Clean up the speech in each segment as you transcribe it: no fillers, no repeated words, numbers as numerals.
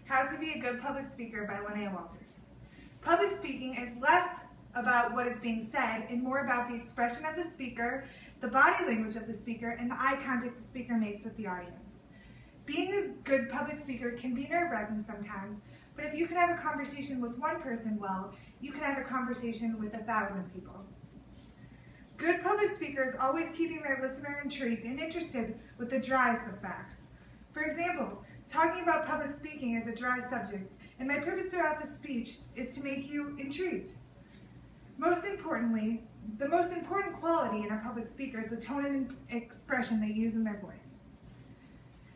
How to Be a Good Public Speaker by Linnea Walters. Public speaking is less about what is being said and more about the expression of the speaker, the body language of the speaker, and the eye contact the speaker makes with the audience. Being a good public speaker can be nerve-wracking sometimes, but if you can have a conversation with one person well, you can have a conversation with 1,000 people. Good public speakers always keeping their listener intrigued and interested with the driest of facts. For example, talking about public speaking is a dry subject, and my purpose throughout this speech is to make you intrigued. Most importantly, the most important quality in a public speaker is the tone and expression they use in their voice.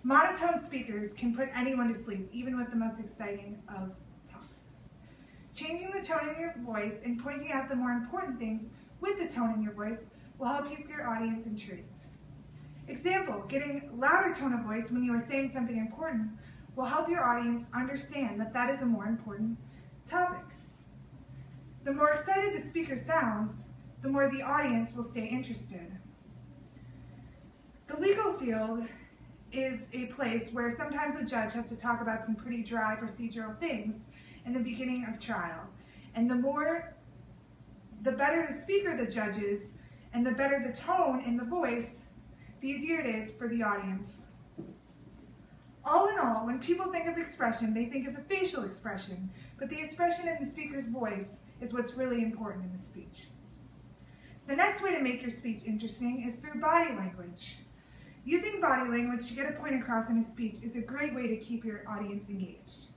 Monotone speakers can put anyone to sleep, even with the most exciting of topics. Changing the tone in your voice and pointing out the more important things with the tone in your voice will help keep your audience intrigued. Example, getting louder tone of voice when you are saying something important will help your audience understand that that is a more important topic. The more excited the speaker sounds, the more the audience will stay interested. The legal field is a place where sometimes a judge has to talk about some pretty dry procedural things in the beginning of trial. And the better the speaker the judge is, and the better the tone in the voice, the easier it is for the audience. All in all, when people think of expression, they think of a facial expression, but the expression in the speaker's voice is what's really important in the speech. The next way to make your speech interesting is through body language. Using body language to get a point across in a speech is a great way to keep your audience engaged.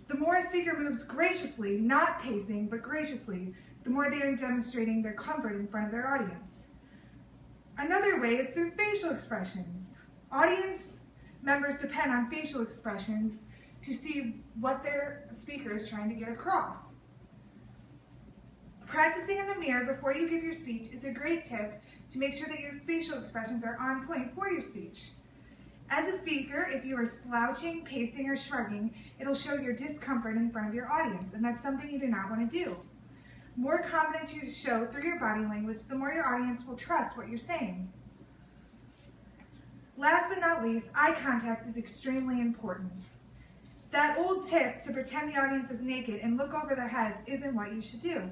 The more a speaker moves graciously, not pacing, but graciously, the more they are demonstrating their comfort in front of their audience. Another way is through facial expressions. Audience members depend on facial expressions to see what their speaker is trying to get across. Practicing in the mirror before you give your speech is a great tip to make sure that your facial expressions are on point for your speech. As a speaker, if you are slouching, pacing, or shrugging, it'll show your discomfort in front of your audience, and that's something you do not want to do. The more confidence you show through your body language, the more your audience will trust what you're saying. Last but not least, eye contact is extremely important. That old tip to pretend the audience is naked and look over their heads isn't what you should do.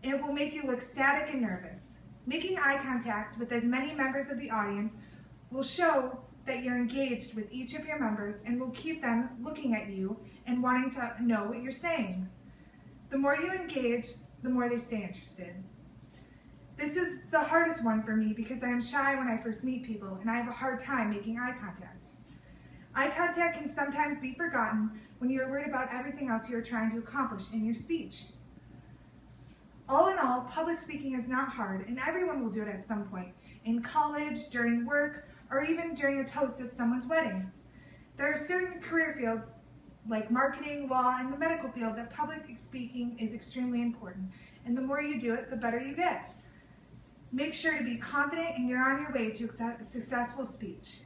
It will make you look static and nervous. Making eye contact with as many members of the audience will show that you're engaged with each of your members and will keep them looking at you and wanting to know what you're saying. The more you engage, the more they stay interested. This is the hardest one for me because I am shy when I first meet people and I have a hard time making eye contact. Eye contact can sometimes be forgotten when you are worried about everything else you are trying to accomplish in your speech. All in all, public speaking is not hard and everyone will do it at some point, in college, during work, or even during a toast at someone's wedding. There are certain career fields like marketing, law, and the medical field that public speaking is extremely important, and the more you do it, the better you get. Make sure to be confident and you're on your way to a successful speech.